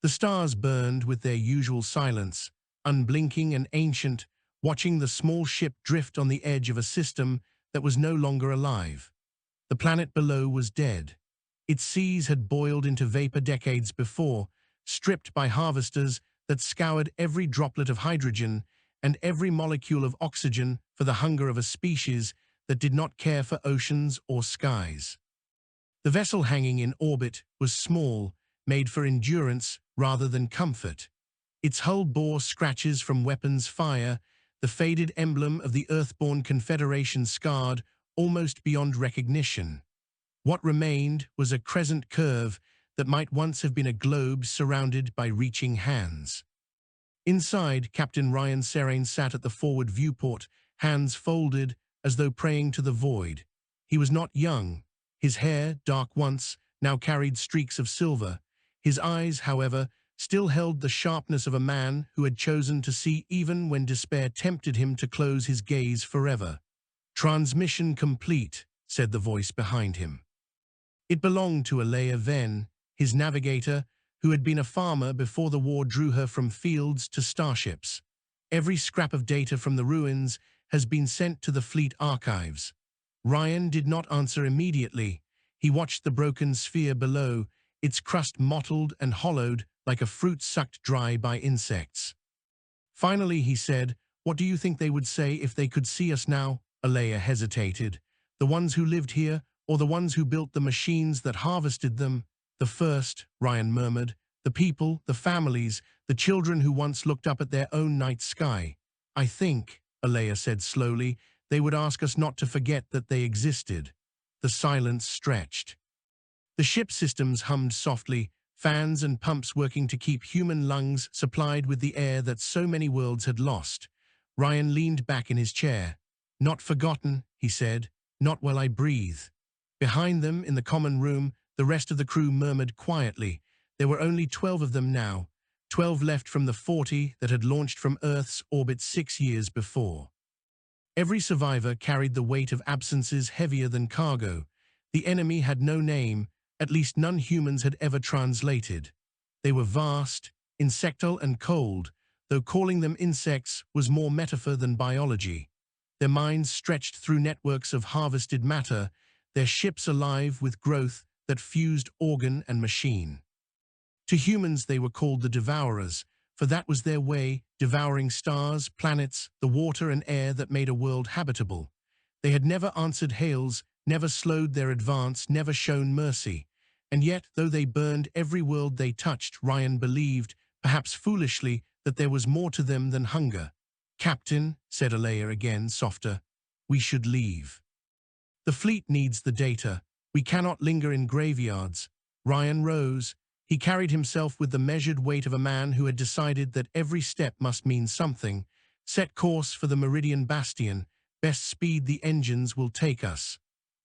The stars burned with their usual silence, unblinking and ancient, watching the small ship drift on the edge of a system that was no longer alive. The planet below was dead. Its seas had boiled into vapor decades before, stripped by harvesters that scoured every droplet of hydrogen and every molecule of oxygen for the hunger of a species that did not care for oceans or skies. The vessel hanging in orbit was small, made for endurance rather than comfort. Its hull bore scratches from weapons fire, the faded emblem of the Earthborn Confederation scarred almost beyond recognition. What remained was a crescent curve that might once have been a globe surrounded by reaching hands. Inside, Captain Rian Serane sat at the forward viewport, hands folded as though praying to the void. He was not young. His hair, dark once, now carried streaks of silver. His eyes, however, still held the sharpness of a man who had chosen to see even when despair tempted him to close his gaze forever. "Transmission complete," said the voice behind him. It belonged to Alea Venn, his navigator, who had been a farmer before the war drew her from fields to starships. "Every scrap of data from the ruins has been sent to the fleet archives." Rian did not answer immediately. He watched the broken sphere below, its crust mottled and hollowed like a fruit sucked dry by insects. Finally he said, "What do you think they would say if they could see us now?" Alea hesitated. "The ones who lived here, or the ones who built the machines that harvested them?" "The first," Rian murmured. "The people, the families, the children who once looked up at their own night sky." "I think," Alea said slowly, "they would ask us not to forget that they existed." The silence stretched. The ship systems hummed softly, fans and pumps working to keep human lungs supplied with the air that so many worlds had lost. Rian leaned back in his chair. "Not forgotten," he said, "not while I breathe." Behind them, in the common room, the rest of the crew murmured quietly. There were only 12 of them now, 12 left from the 40 that had launched from Earth's orbit 6 years before. Every survivor carried the weight of absences heavier than cargo. The enemy had no name, at least none humans had ever translated. They were vast, insectal and cold, though calling them insects was more metaphor than biology. Their minds stretched through networks of harvested matter, their ships alive with growth that fused organ and machine. To humans they were called the Devourers, for that was their way, devouring stars, planets, the water and air that made a world habitable. They had never answered hails, never slowed their advance, never shown mercy. And yet, though they burned every world they touched, Rian believed, perhaps foolishly, that there was more to them than hunger. "Captain," said Alea again, softer, "we should leave. The fleet needs the data. We cannot linger in graveyards." Rian rose. He carried himself with the measured weight of a man who had decided that every step must mean something. "Set course for the Meridian Bastion. Best speed the engines will take us."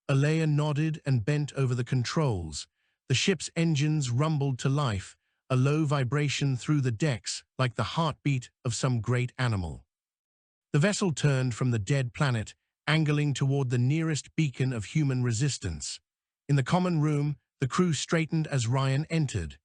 Alea nodded and bent over the controls. The ship's engines rumbled to life, a low vibration through the decks like the heartbeat of some great animal. The vessel turned from the dead planet, angling toward the nearest beacon of human resistance. In the common room, the crew straightened as Rian entered.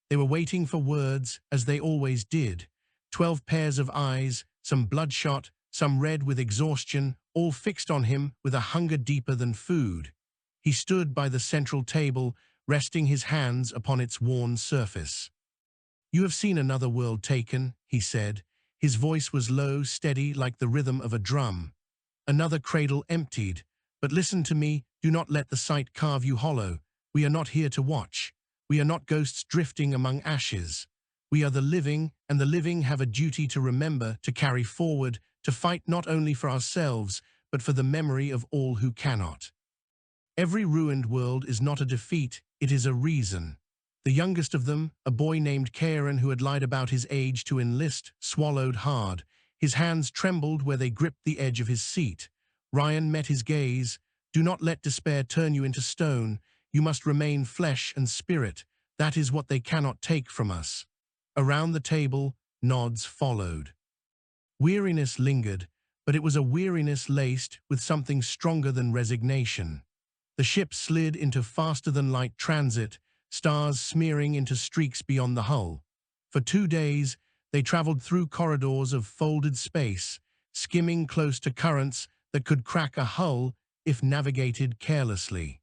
They were waiting for words, as they always did. 12 pairs of eyes, some bloodshot, some red with exhaustion, all fixed on him with a hunger deeper than food. He stood by the central table, resting his hands upon its worn surface. "You have seen another world taken," he said. His voice was low, steady, like the rhythm of a drum. "Another cradle emptied. But listen to me, do not let the sight carve you hollow. We are not here to watch. We are not ghosts drifting among ashes. We are the living, and the living have a duty to remember, to carry forward, to fight not only for ourselves, but for the memory of all who cannot. Every ruined world is not a defeat, it is a reason." The youngest of them, a boy named Karen who had lied about his age to enlist, swallowed hard. His hands trembled where they gripped the edge of his seat. Rian met his gaze. "Do not let despair turn you into stone. You must remain flesh and spirit. That is what they cannot take from us." Around the table, nods followed. Weariness lingered, but it was a weariness laced with something stronger than resignation. The ship slid into faster-than-light transit, stars smearing into streaks beyond the hull. For 2 days, they traveled through corridors of folded space, skimming close to currents that could crack a hull if navigated carelessly.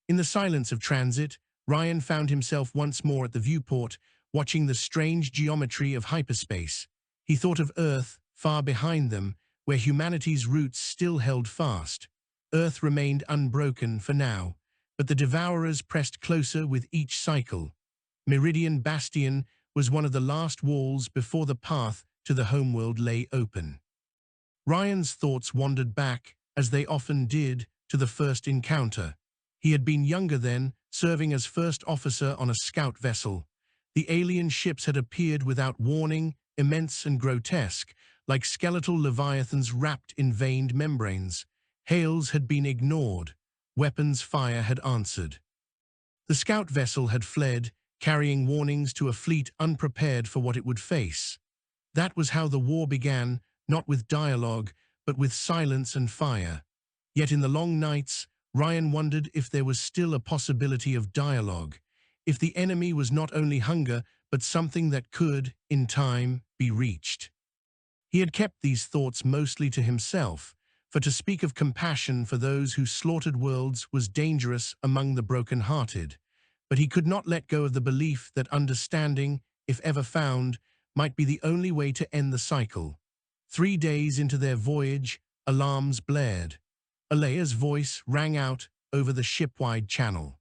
In the silence of transit, Ryan found himself once more at the viewport, watching the strange geometry of hyperspace. He thought of Earth, far behind them, where humanity's roots still held fast. Earth remained unbroken for now, but the Devourers pressed closer with each cycle. Meridian Bastion was one of the last walls before the path to the homeworld lay open. Ryan's thoughts wandered back, as they often did, to the first encounter. He had been younger then, serving as first officer on a scout vessel. The alien ships had appeared without warning, immense and grotesque, like skeletal leviathans wrapped in veined membranes. Hails had been ignored. Weapons fire had answered. The scout vessel had fled, carrying warnings to a fleet unprepared for what it would face. That was how the war began, not with dialogue, but with silence and fire. Yet in the long nights, Ryan wondered if there was still a possibility of dialogue, if the enemy was not only hunger, but something that could, in time, be reached. He had kept these thoughts mostly to himself, for to speak of compassion for those who slaughtered worlds was dangerous among the broken-hearted. But he could not let go of the belief that understanding, if ever found, might be the only way to end the cycle. 3 days into their voyage, alarms blared. Alea's voice rang out over the ship-wide channel.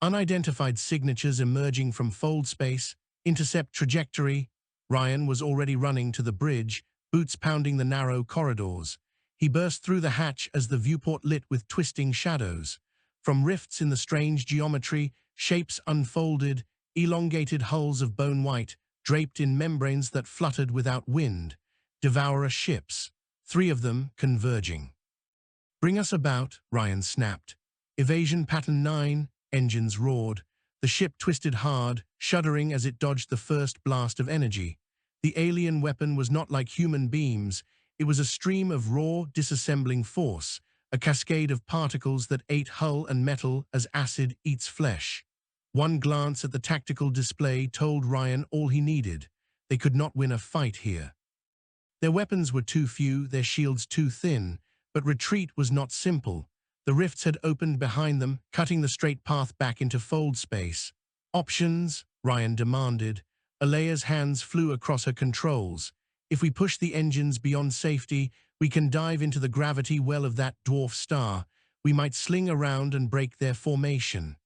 Unidentified signatures emerging from fold space, intercept trajectory. Ryan was already running to the bridge, boots pounding the narrow corridors. He burst through the hatch as the viewport lit with twisting shadows. From rifts in the strange geometry, shapes unfolded, elongated hulls of bone white, draped in membranes that fluttered without wind. Devourer ships, 3 of them converging. "Bring us about," Ryan snapped. Evasion pattern 9, engines roared. The ship twisted hard, shuddering as it dodged the first blast of energy. The alien weapon was not like human beams. It was a stream of raw, disassembling force, a cascade of particles that ate hull and metal as acid eats flesh. One glance at the tactical display told Ryan all he needed. They could not win a fight here. Their weapons were too few, their shields too thin, but retreat was not simple. The rifts had opened behind them, cutting the straight path back into fold space. "Options?" Ryan demanded. Alea's hands flew across her controls. "If we push the engines beyond safety, we can dive into the gravity well of that dwarf star. We might sling around and break their formation."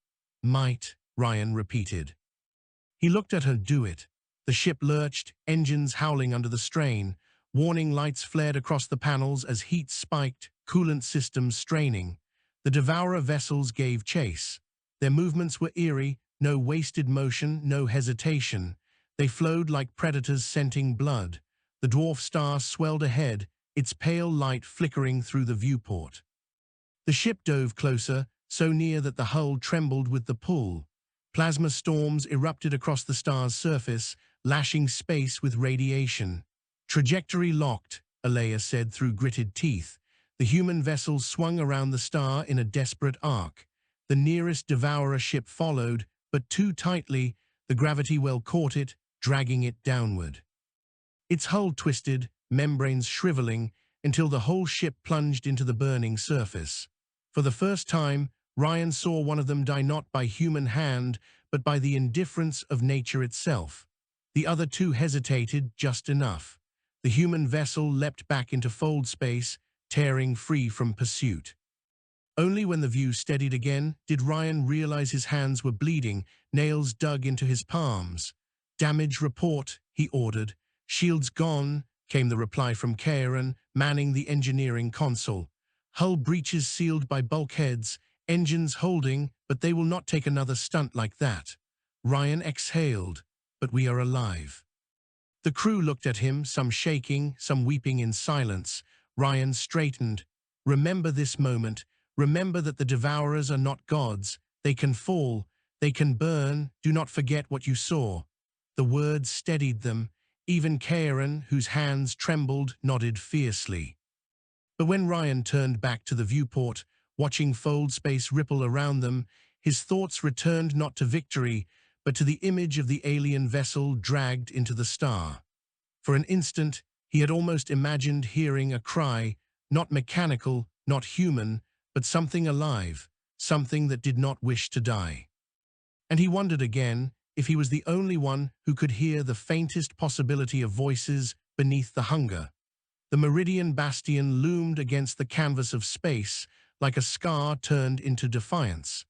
"Might," Ryan repeated. He looked at her do it. The ship lurched, engines howling under the strain. Warning lights flared across the panels as heat spiked, coolant systems straining. The Devourer vessels gave chase. Their movements were eerie, no wasted motion, no hesitation. They flowed like predators scenting blood. The dwarf star swelled ahead, its pale light flickering through the viewport. The ship dove closer, so near that the hull trembled with the pull. Plasma storms erupted across the star's surface, lashing space with radiation. "Trajectory locked," Alea said through gritted teeth. The human vessel swung around the star in a desperate arc. The nearest Devourer ship followed, but too tightly. The gravity well caught it, dragging it downward. Its hull twisted, membranes shriveling, until the whole ship plunged into the burning surface. For the first time, Ryan saw one of them die not by human hand, but by the indifference of nature itself. The other 2 hesitated just enough. The human vessel leapt back into fold space, tearing free from pursuit. Only when the view steadied again did Ryan realize his hands were bleeding, nails dug into his palms. "Damage report," he ordered. "Shields gone," came the reply from Karen, manning the engineering console. "Hull breaches sealed by bulkheads, engines holding, but they will not take another stunt like that." Ryan exhaled. "But we are alive." The crew looked at him, some shaking, some weeping in silence. Ryan straightened. "Remember this moment. Remember that the Devourers are not gods. They can fall. They can burn. Do not forget what you saw." The words steadied them. Even Karen, whose hands trembled, nodded fiercely. But when Ryan turned back to the viewport, watching fold space ripple around them, his thoughts returned not to victory, but to the image of the alien vessel dragged into the star. For an instant, he had almost imagined hearing a cry, not mechanical, not human, but something alive, something that did not wish to die. And he wondered again if he was the only one who could hear the faintest possibility of voices beneath the hunger. The Meridian Bastion loomed against the canvas of space like a scar turned into defiance.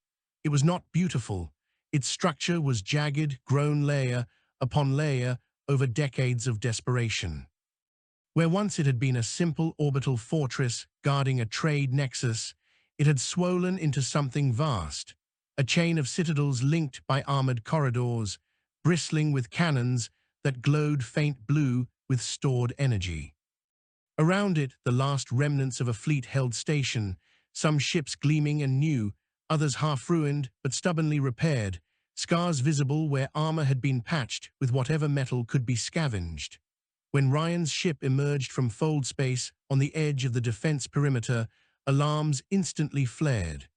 It was not beautiful. Its structure was jagged, grown layer upon layer over decades of desperation. Where once it had been a simple orbital fortress guarding a trade nexus, it had swollen into something vast, a chain of citadels linked by armored corridors, bristling with cannons that glowed faint blue with stored energy. Around it, the last remnants of a fleet held station, some ships gleaming and new, others half-ruined but stubbornly repaired, scars visible where armor had been patched with whatever metal could be scavenged. When Ryan's ship emerged from fold space on the edge of the defense perimeter, alarms instantly flared.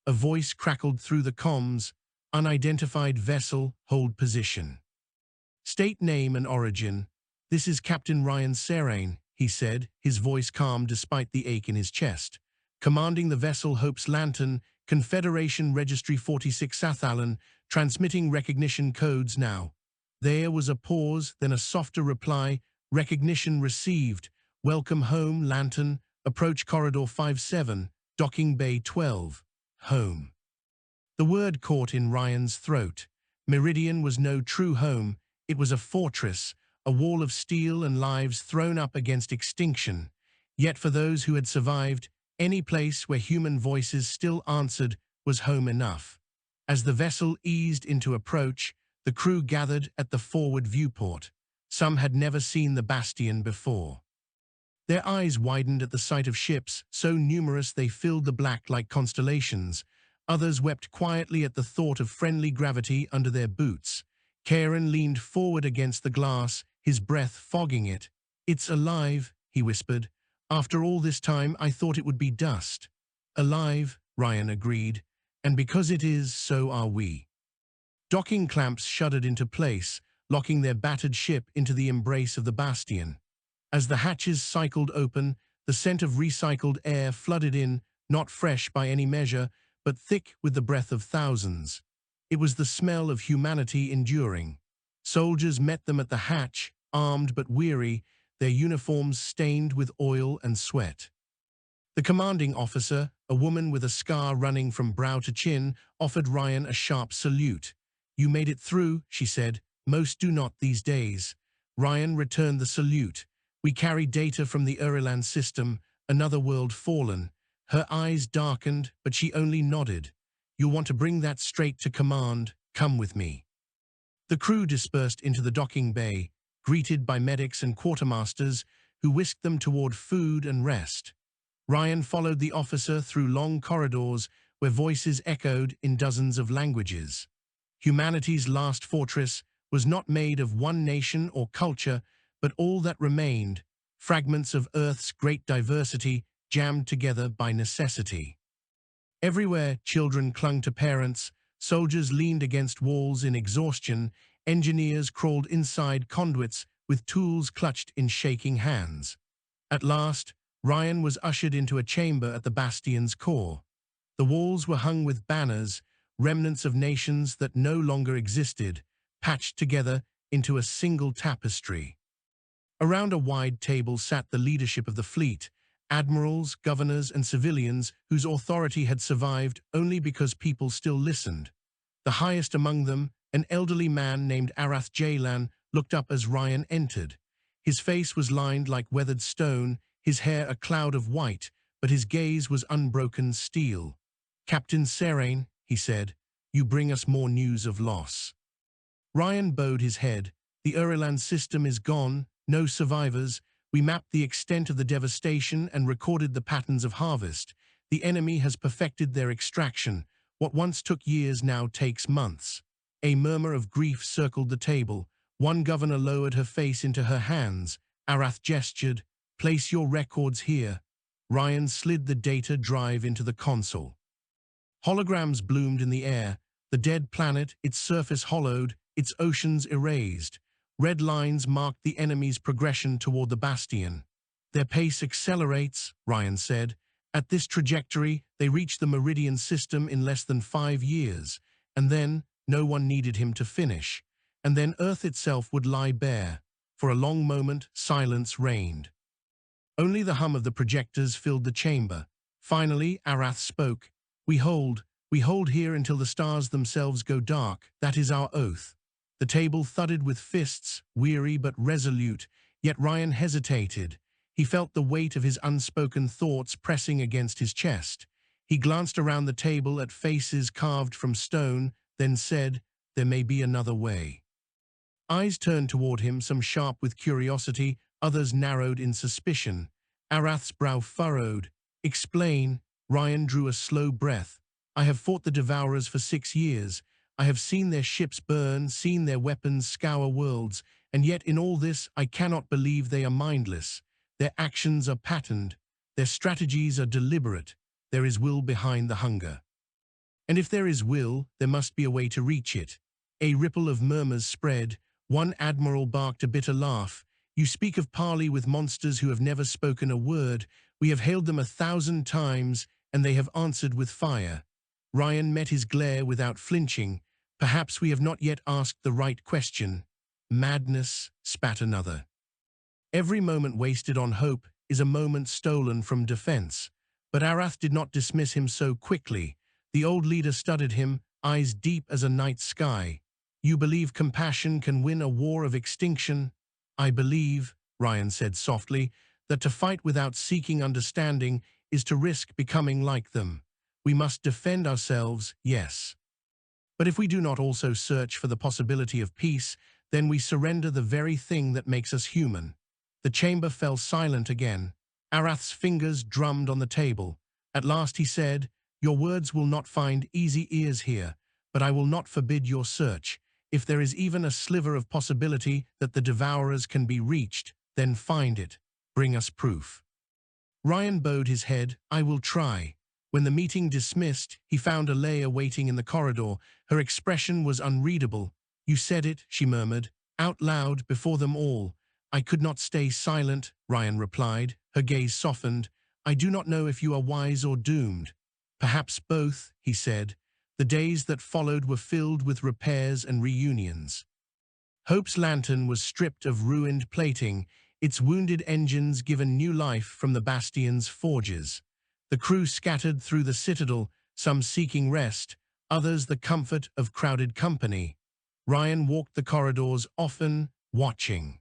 A voice crackled through the comms, "Unidentified vessel, hold position." "State name and origin." "This is Captain Rian Serane," he said, his voice calm despite the ache in his chest. "Commanding the vessel Hope's Lantern, Confederation Registry 46 Sathalan, transmitting recognition codes now." There was a pause, then a softer reply. "Recognition received. Welcome home, Lantern. Approach Corridor 57, Docking Bay 12. Home." The word caught in Ryan's throat. Meridian was no true home. It was a fortress, a wall of steel and lives thrown up against extinction. Yet for those who had survived, any place where human voices still answered was home enough. As the vessel eased into approach, the crew gathered at the forward viewport. Some had never seen the Bastion before. Their eyes widened at the sight of ships, so numerous they filled the black like constellations. Others wept quietly at the thought of friendly gravity under their boots. Karen leaned forward against the glass, his breath fogging it. "It's alive," he whispered. "After all this time, I thought it would be dust." "Alive," Ryan agreed. "And because it is, so are we." Docking clamps shuddered into place, locking their battered ship into the embrace of the Bastion. As the hatches cycled open, the scent of recycled air flooded in, not fresh by any measure, but thick with the breath of thousands. It was the smell of humanity enduring. Soldiers met them at the hatch, armed but weary, their uniforms stained with oil and sweat. The commanding officer, a woman with a scar running from brow to chin, offered Ryan a sharp salute. "You made it through," she said. "Most do not these days." Ryan returned the salute. "We carry data from the Urilan system, another world fallen." Her eyes darkened, but she only nodded. "You'll want to bring that straight to command. Come with me." The crew dispersed into the docking bay, greeted by medics and quartermasters who whisked them toward food and rest. Ryan followed the officer through long corridors where voices echoed in dozens of languages. Humanity's last fortress was not made of one nation or culture, but all that remained, fragments of Earth's great diversity jammed together by necessity. Everywhere, children clung to parents, soldiers leaned against walls in exhaustion, engineers crawled inside conduits with tools clutched in shaking hands. At last, Ryan was ushered into a chamber at the Bastion's core. The walls were hung with banners, remnants of nations that no longer existed, patched together into a single tapestry. Around a wide table sat the leadership of the fleet, admirals, governors, and civilians whose authority had survived only because people still listened. The highest among them, an elderly man named Arath Jaylan, looked up as Ryan entered. His face was lined like weathered stone, his hair a cloud of white, but his gaze was unbroken steel. "Captain Serane," he said, "you bring us more news of loss." Ryan bowed his head. "The Urilan system is gone, no survivors. We mapped the extent of the devastation and recorded the patterns of harvest. The enemy has perfected their extraction. What once took years now takes months." A murmur of grief circled the table. One governor lowered her face into her hands. Arath gestured. "Place your records here." Ryan slid the data drive into the console. Holograms bloomed in the air, The dead planet, its surface hollowed, its oceans erased. Red lines marked the enemy's progression toward the bastion. Their pace accelerates, Rian said. At this trajectory, they reached the Meridian system in less than 5 years. And then, no one needed him to finish. And then Earth itself would lie bare. For a long moment, silence reigned. Only the hum of the projectors filled the chamber. Finally, Arath spoke. We hold here until the stars themselves go dark. That is our oath. The table thudded with fists, weary but resolute, yet Rian hesitated. He felt the weight of his unspoken thoughts pressing against his chest. He glanced around the table at faces carved from stone, then said, "There may be another way." Eyes turned toward him, some sharp with curiosity, others narrowed in suspicion. Arath's brow furrowed. "Explain." Rian drew a slow breath. "I have fought the Devourers for 6 years. I have seen their ships burn, seen their weapons scour worlds, and yet in all this I cannot believe they are mindless. Their actions are patterned. Their strategies are deliberate. There is will behind the hunger. And if there is will, there must be a way to reach it." A ripple of murmurs spread. One admiral barked a bitter laugh. "You speak of parley with monsters who have never spoken a word. We have hailed them 1,000 times, and they have answered with fire." Rian met his glare without flinching. "Perhaps we have not yet asked the right question." "Madness," spat another. "Every moment wasted on hope is a moment stolen from defense." But Arath did not dismiss him so quickly. The old leader studied him, eyes deep as a night sky. "You believe compassion can win a war of extinction?" "I believe," Rian said softly, "that to fight without seeking understanding is to risk becoming like them. We must defend ourselves, yes. But if we do not also search for the possibility of peace, then we surrender the very thing that makes us human." The chamber fell silent again. Arath's fingers drummed on the table. At last he said, "Your words will not find easy ears here, but I will not forbid your search. If there is even a sliver of possibility that the Devourers can be reached, then find it. Bring us proof." Rian bowed his head. "I will try." When the meeting dismissed, he found Alea waiting in the corridor. Her expression was unreadable. "You said it," she murmured, out loud before them all. "I could not stay silent," Rian replied. Her gaze softened. "I do not know if you are wise or doomed." "Perhaps both," he said. The days that followed were filled with repairs and reunions. Hope's lantern was stripped of ruined plating, its wounded engines given new life from the bastion's forges. The crew scattered through the citadel, some seeking rest, others the comfort of crowded company. Rian walked the corridors often, watching.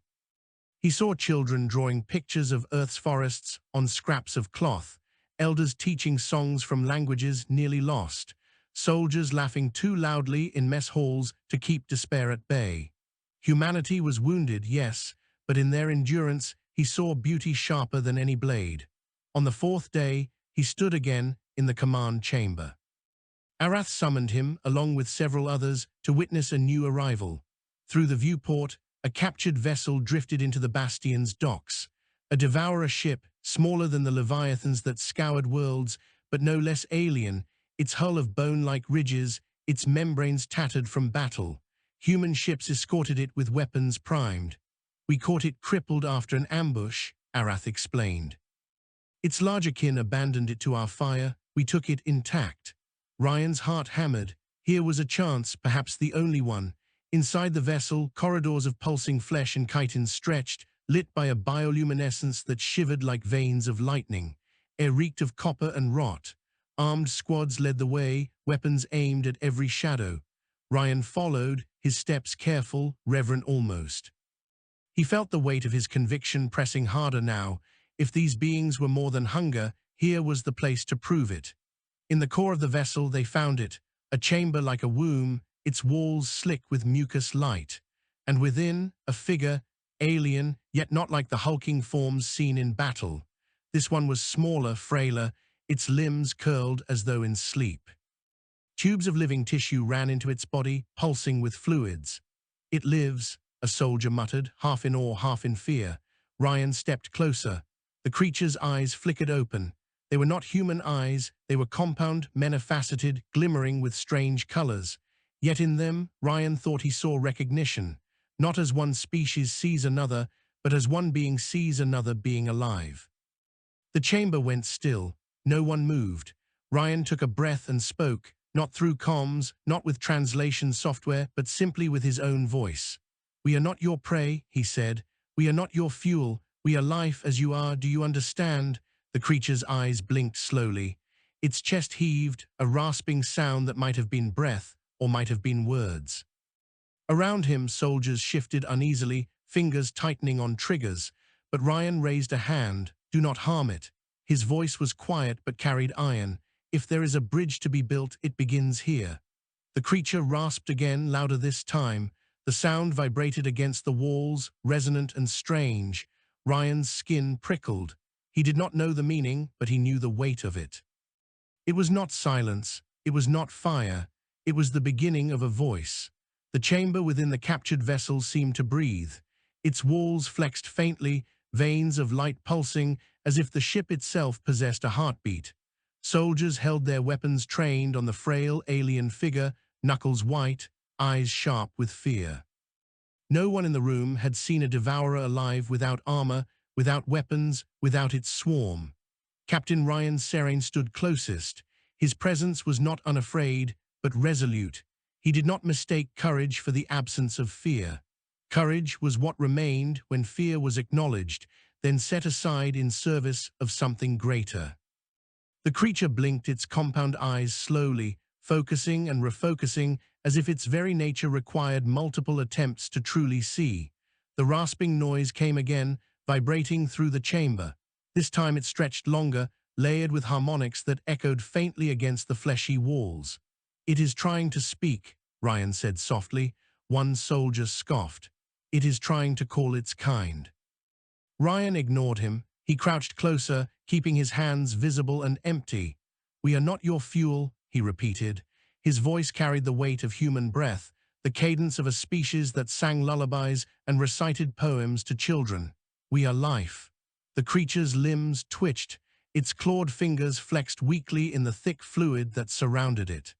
He saw children drawing pictures of Earth's forests on scraps of cloth, elders teaching songs from languages nearly lost, soldiers laughing too loudly in mess halls to keep despair at bay. Humanity was wounded, yes, but in their endurance he saw beauty sharper than any blade. On the 4th day, he stood again in the command chamber. Arath summoned him, along with several others, to witness a new arrival. Through the viewport, a captured vessel drifted into the bastion's docks. A devourer ship, smaller than the leviathans that scoured worlds, but no less alien, its hull of bone-like ridges, its membranes tattered from battle. Human ships escorted it with weapons primed. "We caught it crippled after an ambush," Arath explained. "Its larger kin abandoned it to our fire. We took it intact." Rian's heart hammered. Here was a chance, perhaps the only one. Inside the vessel, corridors of pulsing flesh and chitins stretched, lit by a bioluminescence that shivered like veins of lightning. Air reeked of copper and rot. Armed squads led the way, weapons aimed at every shadow. Rian followed, his steps careful, reverent almost. He felt the weight of his conviction pressing harder now. If these beings were more than hunger, here was the place to prove it. In the core of the vessel they found it, a chamber like a womb, its walls slick with mucus light. And within, a figure, alien, yet not like the hulking forms seen in battle. This one was smaller, frailer, its limbs curled as though in sleep. Tubes of living tissue ran into its body, pulsing with fluids. "It lives," a soldier muttered, half in awe, half in fear. Rian stepped closer. The creature's eyes flickered open. They were not human eyes, they were compound, many-faceted, glimmering with strange colors. Yet in them, Rian thought he saw recognition, not as one species sees another, but as one being sees another being alive. The chamber went still. No one moved. Rian took a breath and spoke, not through comms, not with translation software, but simply with his own voice. "We are not your prey," he said. "We are not your fuel. We are life as you are. Do you understand?" The creature's eyes blinked slowly. Its chest heaved, a rasping sound that might have been breath or might have been words. Around him, soldiers shifted uneasily, fingers tightening on triggers, but Rian raised a hand. "Do not harm it." His voice was quiet but carried iron. "If there is a bridge to be built, it begins here." The creature rasped again, louder this time. The sound vibrated against the walls, resonant and strange. Ryan's skin prickled. He did not know the meaning, but he knew the weight of it. It was not silence. It was not fire. It was the beginning of a voice. The chamber within the captured vessel seemed to breathe. Its walls flexed faintly, veins of light pulsing, as if the ship itself possessed a heartbeat. Soldiers held their weapons trained on the frail alien figure, knuckles white, eyes sharp with fear. No one in the room had seen a devourer alive without armor, without weapons, without its swarm. Captain Rian Serane stood closest. His presence was not unafraid, but resolute. He did not mistake courage for the absence of fear. Courage was what remained when fear was acknowledged, then set aside in service of something greater. The creature blinked its compound eyes slowly, focusing and refocusing as if its very nature required multiple attempts to truly see. The rasping noise came again, vibrating through the chamber. This time it stretched longer, layered with harmonics that echoed faintly against the fleshy walls. "It is trying to speak," Rian said softly. One soldier scoffed. "It is trying to call its kind." Rian ignored him. He crouched closer, keeping his hands visible and empty. "We are not your fuel," he repeated. His voice carried the weight of human breath, the cadence of a species that sang lullabies and recited poems to children. "We are life." The creature's limbs twitched. Its clawed fingers flexed weakly in the thick fluid that surrounded it.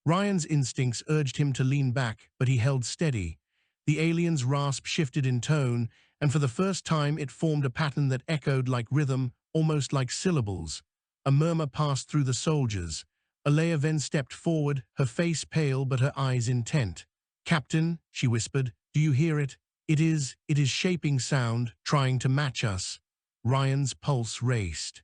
Ryan's instincts urged him to lean back, but he held steady. The alien's rasp shifted in tone, and for the first time it formed a pattern that echoed like rhythm, almost like syllables. A murmur passed through the soldiers. Alea then stepped forward, her face pale but her eyes intent. "Captain," she whispered, "do you hear it? It is shaping sound, trying to match us." Ryan's pulse raced.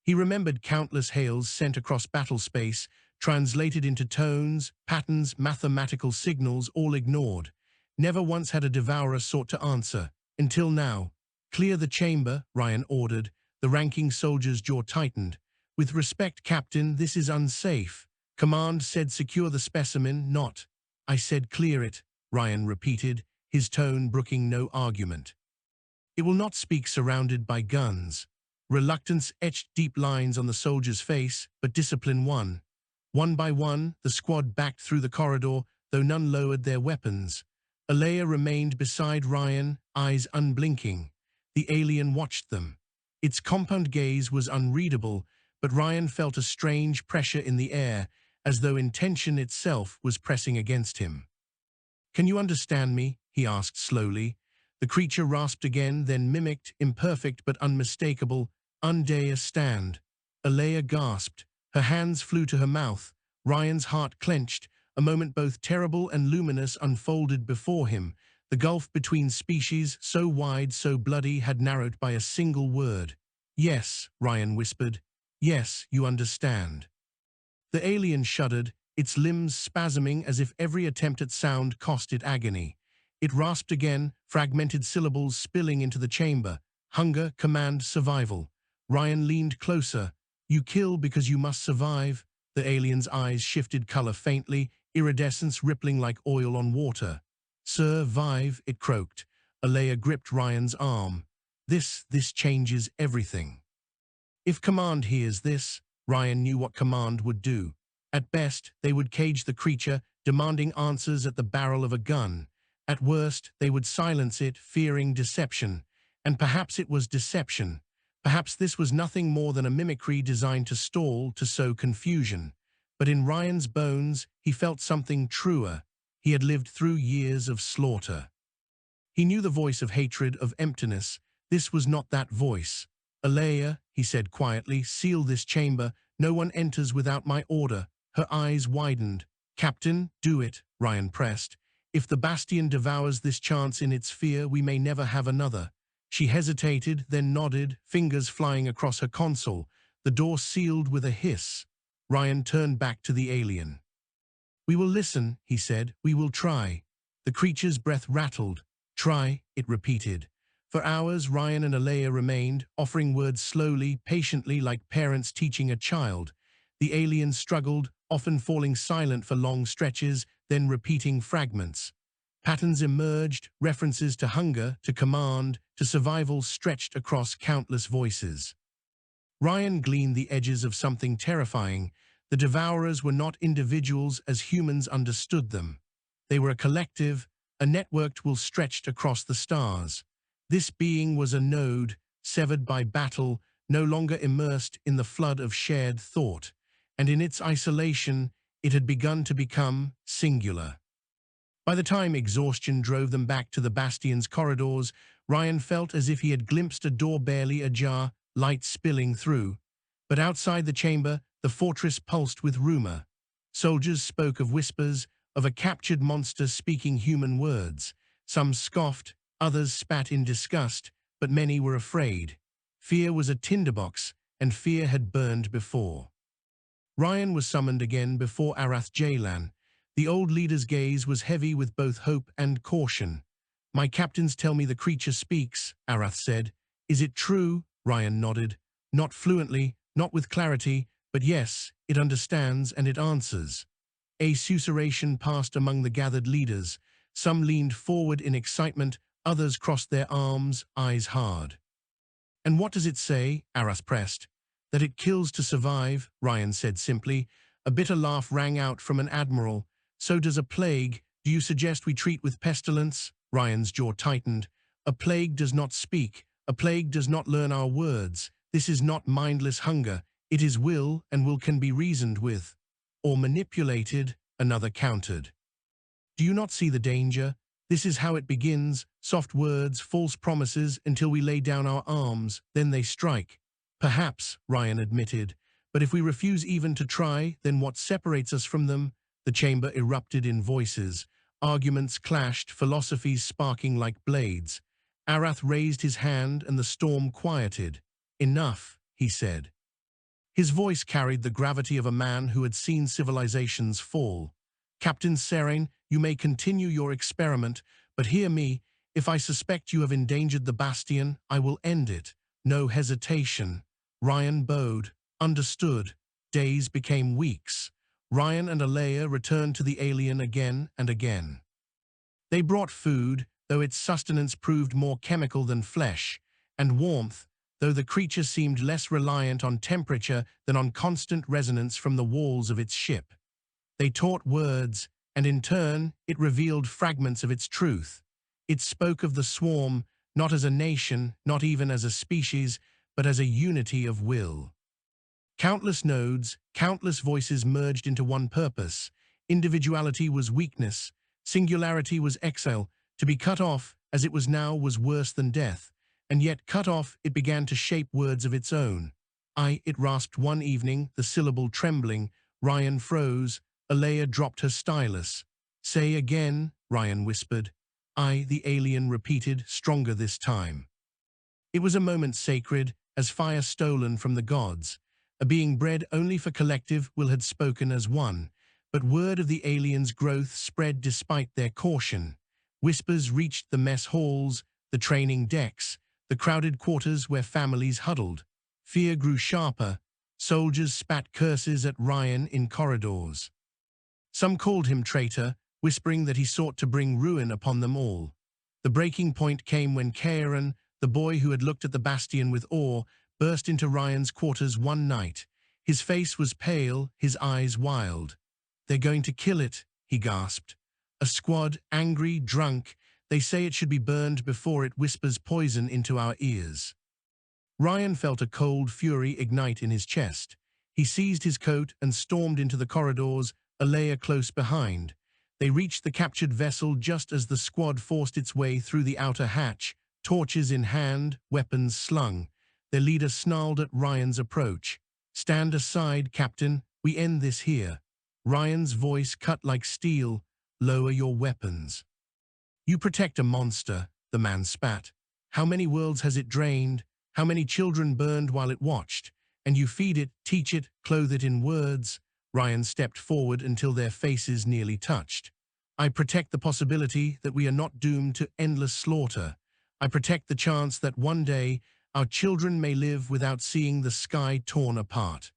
He remembered countless hails sent across battle space, translated into tones, patterns, mathematical signals, all ignored. Never once had a devourer sought to answer, until now. "Clear the chamber," Rian ordered. The ranking soldier's jaw tightened. "With respect, Captain, this is unsafe." Command said secure the specimen, not. "I said clear it," Rian repeated, his tone brooking no argument. "It will not speak surrounded by guns." Reluctance etched deep lines on the soldier's face, but discipline won. One by one, the squad backed through the corridor, though none lowered their weapons. Alea remained beside Rian, eyes unblinking. The alien watched them. Its compound gaze was unreadable, but Rian felt a strange pressure in the air, as though intention itself was pressing against him. "Can you understand me?" he asked slowly. The creature rasped again, then mimicked, imperfect but unmistakable, "Understand." Alea gasped. Her hands flew to her mouth. Ryan's heart clenched. A moment both terrible and luminous unfolded before him. The gulf between species, so wide, so bloody, had narrowed by a single word. "Yes," Rian whispered. "Yes, you understand." The alien shuddered, its limbs spasming as if every attempt at sound cost it agony. It rasped again, fragmented syllables spilling into the chamber. "Hunger, command, survival." Rian leaned closer. "You kill because you must survive." The alien's eyes shifted color faintly, iridescence rippling like oil on water. "Survive," it croaked. Alea gripped Ryan's arm. This changes everything." If command hears this, Rian knew what command would do. At best, they would cage the creature, demanding answers at the barrel of a gun. At worst, they would silence it, fearing deception. And perhaps it was deception. Perhaps this was nothing more than a mimicry designed to stall, to sow confusion. But in Ryan's bones, he felt something truer. He had lived through years of slaughter. He knew the voice of hatred, of emptiness. This was not that voice. "Alea," he said quietly, "seal this chamber. No one enters without my order." Her eyes widened. "Captain, do it," Ryan pressed. "If the Bastion devours this chance in its fear, we may never have another." She hesitated, then nodded, fingers flying across her console. The door sealed with a hiss. Ryan turned back to the alien. "We will listen," he said. "We will try." The creature's breath rattled. "Try," it repeated. For hours, Ryan and Alea remained, offering words slowly, patiently, like parents teaching a child. The alien struggled, often falling silent for long stretches, then repeating fragments. Patterns emerged, references to hunger, to command, to survival stretched across countless voices. Ryan gleaned the edges of something terrifying. The Devourers were not individuals as humans understood them. They were a collective, a networked will stretched across the stars. This being was a node, severed by battle, no longer immersed in the flood of shared thought, and in its isolation, it had begun to become singular. By the time exhaustion drove them back to the Bastion's corridors, Ryan felt as if he had glimpsed a door barely ajar, light spilling through. But outside the chamber, the fortress pulsed with rumor. Soldiers spoke of whispers, of a captured monster speaking human words. Some scoffed, others spat in disgust, but many were afraid. Fear was a tinderbox, and fear had burned before. Ryan was summoned again before Arath Jaylan. The old leader's gaze was heavy with both hope and caution. "My captains tell me the creature speaks," Arath said. "Is it true?" Ryan nodded. "Not fluently, not with clarity, but yes, it understands and it answers." A susurration passed among the gathered leaders. Some leaned forward in excitement, others crossed their arms, eyes hard. "And what does it say?" Arath pressed. "That it kills to survive," Ryan said simply. A bitter laugh rang out from an admiral. "So does a plague. Do you suggest we treat with pestilence?" Ryan's jaw tightened. "A plague does not speak. A plague does not learn our words. This is not mindless hunger. It is will, and will can be reasoned with. Or manipulated," another countered. "Do you not see the danger? This is how it begins, soft words, false promises, until we lay down our arms, then they strike." "Perhaps," Ryan admitted, "but if we refuse even to try, then what separates us from them?" The chamber erupted in voices. Arguments clashed, philosophies sparking like blades. Arath raised his hand and the storm quieted. "Enough," he said. His voice carried the gravity of a man who had seen civilizations fall. "Captain Serane, you may continue your experiment, but hear me. If I suspect you have endangered the Bastion, I will end it. No hesitation." Ryan bowed. Understood. Days became weeks. Ryan and Alea returned to the alien again and again. They brought food, though its sustenance proved more chemical than flesh, and warmth, though the creature seemed less reliant on temperature than on constant resonance from the walls of its ship. They taught words, and in turn, it revealed fragments of its truth. It spoke of the swarm, not as a nation, not even as a species, but as a unity of will. Countless nodes, countless voices merged into one purpose. Individuality was weakness. Singularity was exile. To be cut off, as it was now, was worse than death. And yet, cut off, it began to shape words of its own. It rasped one evening, the syllable trembling. Ryan froze. Alea dropped her stylus. "Say again," Ryan whispered. The alien repeated, stronger this time. It was a moment sacred, as fire stolen from the gods. A being bred only for collective will had spoken as one, but word of the aliens' growth spread despite their caution. Whispers reached the mess halls, the training decks, the crowded quarters where families huddled. Fear grew sharper. Soldiers spat curses at Ryan in corridors. Some called him traitor, whispering that he sought to bring ruin upon them all. The breaking point came when Kieran, the boy who had looked at the Bastion with awe, burst into Ryan's quarters one night. His face was pale, his eyes wild. "They're going to kill it," he gasped. "A squad, angry, drunk. They say it should be burned before it whispers poison into our ears." Ryan felt a cold fury ignite in his chest. He seized his coat and stormed into the corridors, Alea close behind. They reached the captured vessel just as the squad forced its way through the outer hatch, torches in hand, weapons slung. Their leader snarled at Ryan's approach. "Stand aside, Captain. We end this here." Ryan's voice cut like steel. "Lower your weapons." "You protect a monster," the man spat. "How many worlds has it drained? How many children burned while it watched? And you feed it, teach it, clothe it in words." Ryan stepped forward until their faces nearly touched. "I protect the possibility that we are not doomed to endless slaughter. I protect the chance that one day our children may live without seeing the sky torn apart.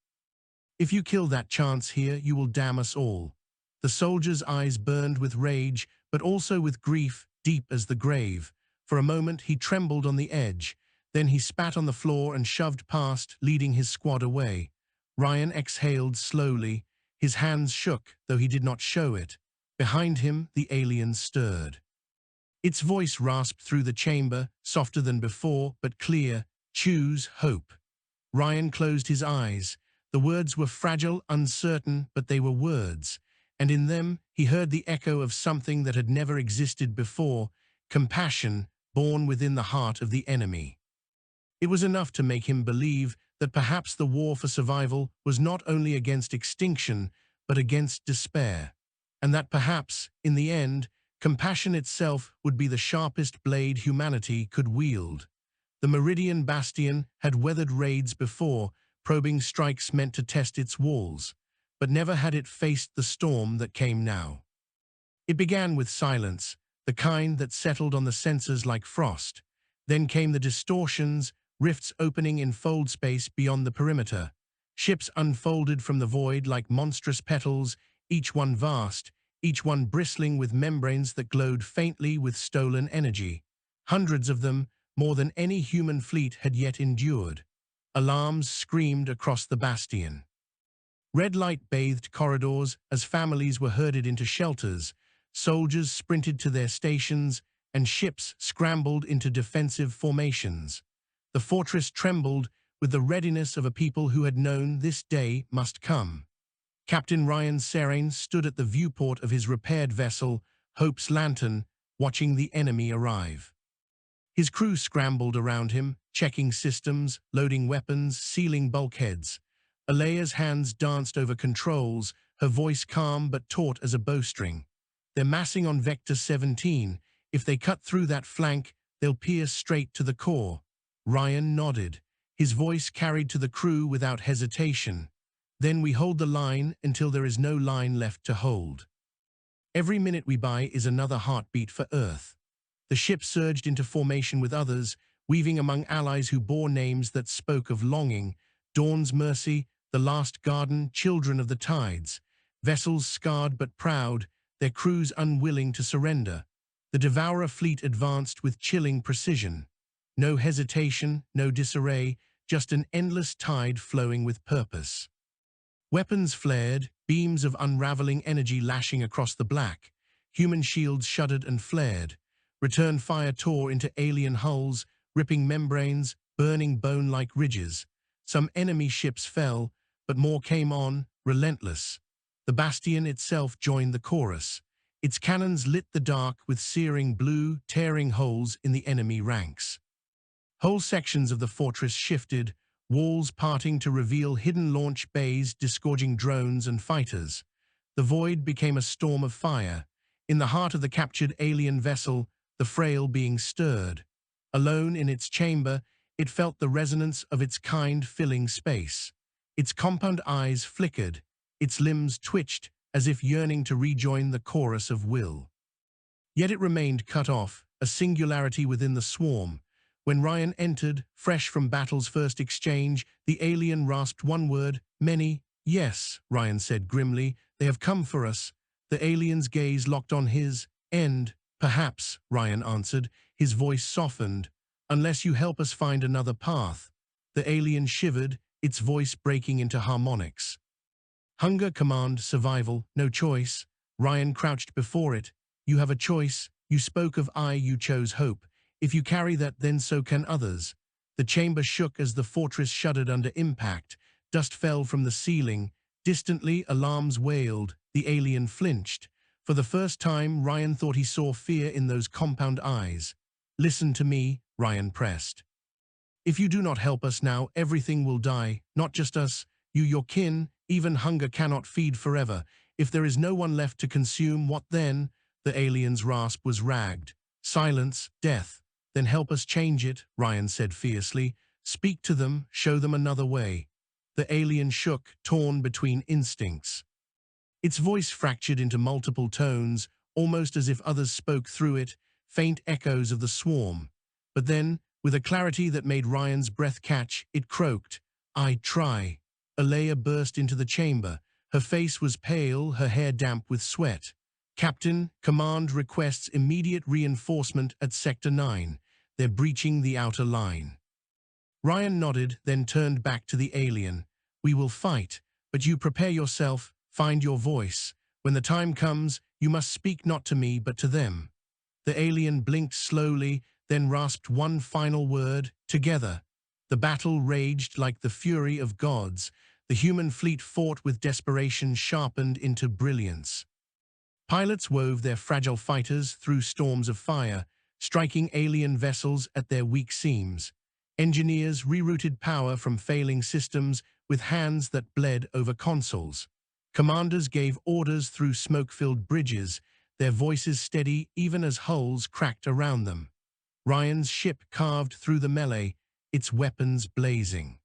If you kill that chance here, you will damn us all." The soldier's eyes burned with rage, but also with grief, deep as the grave. For a moment he trembled on the edge. Then he spat on the floor and shoved past, leading his squad away. Ryan exhaled slowly. His hands shook, though he did not show it. Behind him, the alien stirred. Its voice rasped through the chamber, softer than before, but clear. "Choose hope." Ryan closed his eyes. The words were fragile, uncertain, but they were words. And in them, he heard the echo of something that had never existed before: compassion, born within the heart of the enemy. It was enough to make him believe that perhaps the war for survival was not only against extinction, but against despair. And that perhaps, in the end, compassion itself would be the sharpest blade humanity could wield. The Meridian Bastion had weathered raids before, probing strikes meant to test its walls, but never had it faced the storm that came now. It began with silence, the kind that settled on the senses like frost. Then came the distortions, rifts opening in fold space beyond the perimeter. Ships unfolded from the void like monstrous petals, each one vast, each one bristling with membranes that glowed faintly with stolen energy. Hundreds of them, more than any human fleet had yet endured. Alarms screamed across the bastion. Red light bathed corridors as families were herded into shelters, soldiers sprinted to their stations, and ships scrambled into defensive formations. The fortress trembled with the readiness of a people who had known this day must come. Captain Rian Serane stood at the viewport of his repaired vessel, Hope's Lantern, watching the enemy arrive. His crew scrambled around him, checking systems, loading weapons, sealing bulkheads. Alea's hands danced over controls, her voice calm but taut as a bowstring. "They're massing on Vector 17. If they cut through that flank, they'll pierce straight to the core." Ryan nodded, his voice carried to the crew without hesitation. "Then we hold the line until there is no line left to hold. Every minute we buy is another heartbeat for Earth." The ship surged into formation with others, weaving among allies who bore names that spoke of longing: Dawn's Mercy, the Last Garden, Children of the Tides. Vessels scarred but proud, their crews unwilling to surrender. The Devourer fleet advanced with chilling precision. No hesitation, no disarray, just an endless tide flowing with purpose. Weapons flared, beams of unraveling energy lashing across the black. Human shields shuddered and flared. Return fire tore into alien hulls, ripping membranes, burning bone-like ridges. Some enemy ships fell, but more came on, relentless. The bastion itself joined the chorus. Its cannons lit the dark with searing blue, tearing holes in the enemy ranks. Whole sections of the fortress shifted, walls parting to reveal hidden launch bays disgorging drones and fighters. The void became a storm of fire. In the heart of the captured alien vessel, the frail being stirred. Alone in its chamber, it felt the resonance of its kind filling space. Its compound eyes flickered, its limbs twitched as if yearning to rejoin the chorus of will. Yet it remained cut off, a singularity within the swarm. When Ryan entered, fresh from battle's first exchange, the alien rasped one word: "Many." "Yes," Ryan said grimly, "they have come for us." The alien's gaze locked on his. "End, perhaps," Ryan answered, his voice softened. "Unless you help us find another path." The alien shivered, its voice breaking into harmonics. "Hunger, command, survival, no choice." Ryan crouched before it. "You have a choice. You spoke of you chose hope. If you carry that, then so can others." The chamber shook as the fortress shuddered under impact. Dust fell from the ceiling. Distantly, alarms wailed. The alien flinched. For the first time, Rian thought he saw fear in those compound eyes. "Listen to me," Rian pressed. "If you do not help us now, everything will die. Not just us, you, your kin. Even hunger cannot feed forever. If there is no one left to consume, what then?" The alien's rasp was ragged. "Silence, death. Then help us change it," Rian said fiercely. "Speak to them, show them another way." The alien shook, torn between instincts. Its voice fractured into multiple tones, almost as if others spoke through it, faint echoes of the swarm. But then, with a clarity that made Ryan's breath catch, it croaked, "I try." Alea burst into the chamber. Her face was pale, her hair damp with sweat. "Captain, command requests immediate reinforcement at Sector 9. They're breaching the outer line." Rian nodded, then turned back to the alien. "We will fight, but you prepare yourself, find your voice. When the time comes, you must speak not to me, but to them." The alien blinked slowly, then rasped one final word, "Together." The battle raged like the fury of gods. The human fleet fought with desperation sharpened into brilliance. Pilots wove their fragile fighters through storms of fire, striking alien vessels at their weak seams. Engineers rerouted power from failing systems with hands that bled over consoles. Commanders gave orders through smoke-filled bridges, their voices steady even as hulls cracked around them. Ryan's ship carved through the melee, its weapons blazing.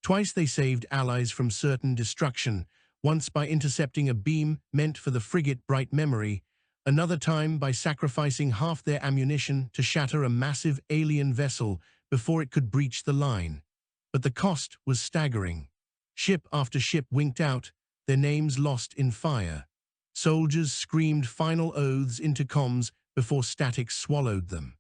Twice they saved allies from certain destruction, once by intercepting a beam meant for the frigate Bright Memory, another time by sacrificing half their ammunition to shatter a massive alien vessel before it could breach the line. But the cost was staggering. Ship after ship winked out, their names lost in fire. Soldiers screamed final oaths into comms before static swallowed them.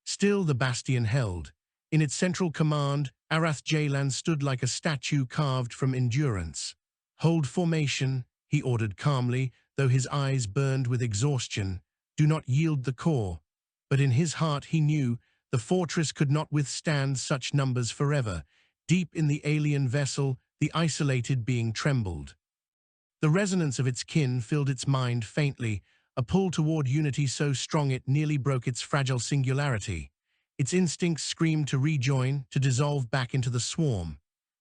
Still the bastion held. In its central command, Arath Jaylan stood like a statue carved from endurance. "Hold formation," he ordered calmly, though his eyes burned with exhaustion. "Do not yield the core." But in his heart he knew the fortress could not withstand such numbers forever. Deep in the alien vessel, the isolated being trembled. The resonance of its kin filled its mind faintly, a pull toward unity so strong it nearly broke its fragile singularity. Its instincts screamed to rejoin, to dissolve back into the swarm.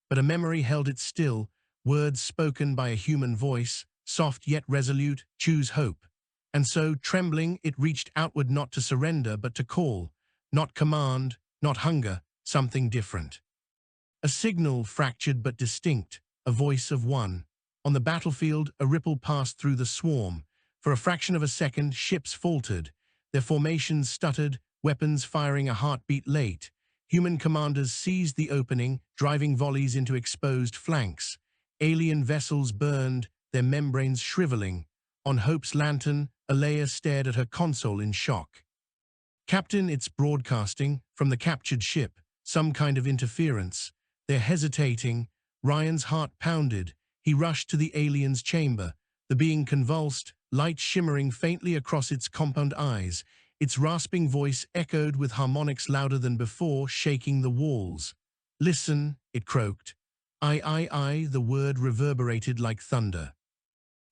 But a memory held it still, words spoken by a human voice, soft yet resolute, "Choose hope." And so, trembling, it reached outward not to surrender but to call. Not command, not hunger, something different. A signal fractured but distinct, a voice of one. On the battlefield, a ripple passed through the swarm. For a fraction of a second, ships faltered. Their formations stuttered, weapons firing a heartbeat late. Human commanders seized the opening, driving volleys into exposed flanks. Alien vessels burned, their membranes shriveling. On Hope's lantern, Alea stared at her console in shock. "Captain, it's broadcasting from the captured ship. Some kind of interference. They're hesitating." Ryan's heart pounded. He rushed to the alien's chamber. The being convulsed, light shimmering faintly across its compound eyes. Its rasping voice echoed with harmonics louder than before, shaking the walls. "Listen," it croaked. I, the word reverberated like thunder.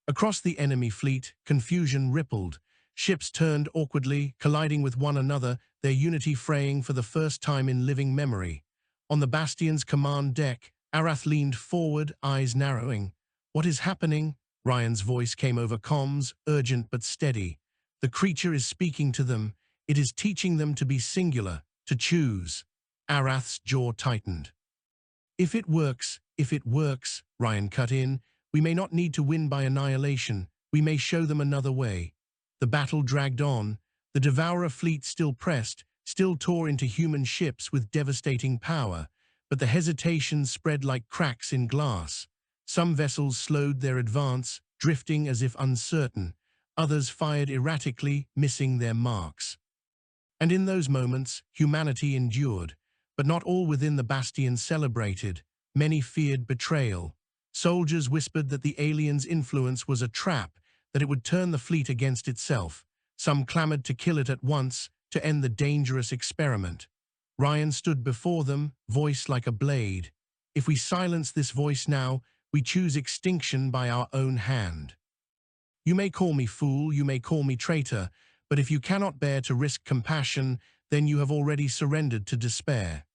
Across the enemy fleet, confusion rippled. Ships turned awkwardly, colliding with one another, their unity fraying for the first time in living memory. On the Bastion's command deck, Arath leaned forward, eyes narrowing. "What is happening?" Ryan's voice came over comms, urgent but steady. "The creature is speaking to them. It is teaching them to be singular, to choose." Arath's jaw tightened. If it works," Ryan cut in, "we may not need to win by annihilation. We may show them another way." The battle dragged on. The Devourer fleet still pressed, still tore into human ships with devastating power. But the hesitation spread like cracks in glass. Some vessels slowed their advance, drifting as if uncertain. Others fired erratically, missing their marks. And in those moments, humanity endured. But not all within the Bastion celebrated. Many feared betrayal. Soldiers whispered that the aliens' influence was a trap, that it would turn the fleet against itself. Some clamored to kill it at once, to end the dangerous experiment. Ryan stood before them, voice like a blade. If we silence this voice now, we choose extinction by our own hand. You may call me fool, you may call me traitor, but if you cannot bear to risk compassion, then you have already surrendered to despair."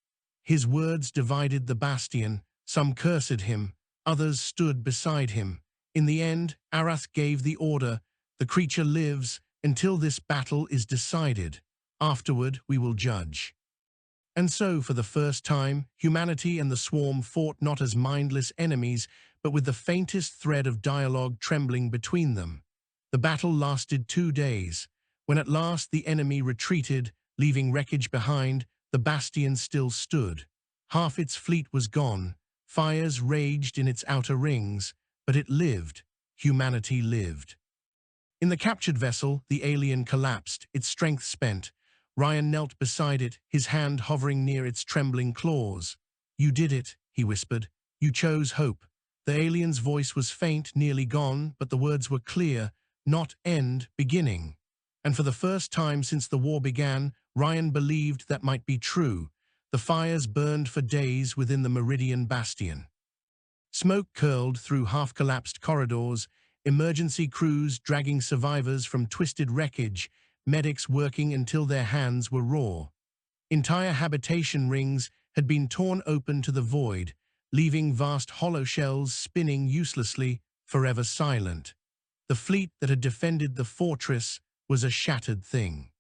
His words divided the bastion. Some cursed him, others stood beside him. In the end, Arath gave the order, "The creature lives until this battle is decided. Afterward, we will judge." And so, for the first time, humanity and the swarm fought not as mindless enemies, but with the faintest thread of dialogue trembling between them. The battle lasted 2 days. When at last the enemy retreated, leaving wreckage behind, the bastion still stood. Half its fleet was gone. Fires raged in its outer rings, but it lived. Humanity lived. In the captured vessel, the alien collapsed, its strength spent. Rian knelt beside it, his hand hovering near its trembling claws. "You did it," he whispered. "You chose hope." The alien's voice was faint, nearly gone, but the words were clear. "Not end, beginning." And for the first time since the war began, Rian believed that might be true. The fires burned for days within the Meridian Bastion. Smoke curled through half-collapsed corridors, emergency crews dragging survivors from twisted wreckage, medics working until their hands were raw. Entire habitation rings had been torn open to the void, leaving vast hollow shells spinning uselessly, forever silent. The fleet that had defended the fortress was a shattered thing.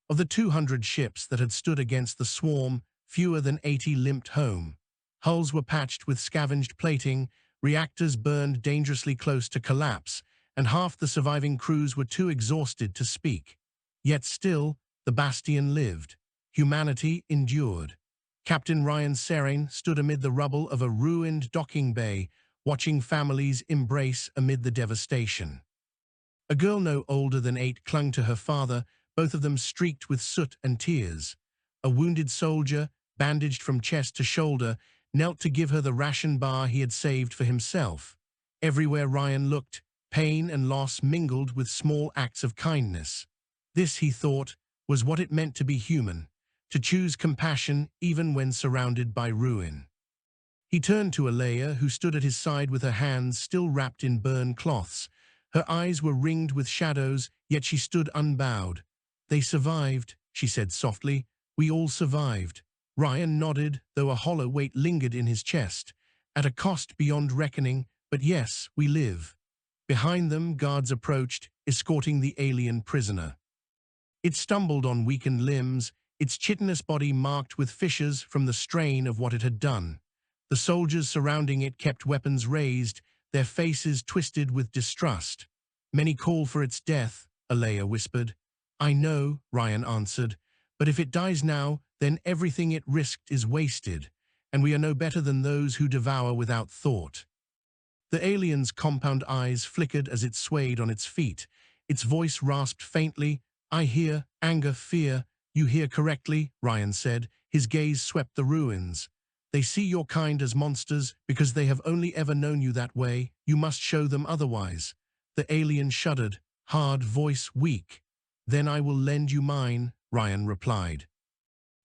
Of the 200 ships that had stood against the swarm, fewer than 80 limped home. Hulls were patched with scavenged plating, reactors burned dangerously close to collapse, and half the surviving crews were too exhausted to speak. Yet still, the bastion lived. Humanity endured. Captain Rian Serane stood amid the rubble of a ruined docking bay, watching families embrace amid the devastation. A girl no older than 8 clung to her father, both of them streaked with soot and tears. A wounded soldier, bandaged from chest to shoulder, knelt to give her the ration bar he had saved for himself. Everywhere Rian looked, pain and loss mingled with small acts of kindness. This, he thought, was what it meant to be human, to choose compassion even when surrounded by ruin. He turned to Alea, who stood at his side with her hands still wrapped in burned cloths. Her eyes were ringed with shadows, yet she stood unbowed. "They survived," she said softly. "We all survived." Rian nodded, though a hollow weight lingered in his chest. "At a cost beyond reckoning, but yes, we live." Behind them, guards approached, escorting the alien prisoner. It stumbled on weakened limbs, its chitinous body marked with fissures from the strain of what it had done. The soldiers surrounding it kept weapons raised, their faces twisted with distrust. "Many call for its death," Alea whispered. "I know," Rian answered, "but if it dies now, then everything it risked is wasted, and we are no better than those who devour without thought." The alien's compound eyes flickered as it swayed on its feet. Its voice rasped faintly. "I hear anger, fear." "You hear correctly," Rian said. His gaze swept the ruins. "They see your kind as monsters because they have only ever known you that way. You must show them otherwise." The alien shuddered, hard voice weak. "Then I will lend you mine," Rian replied.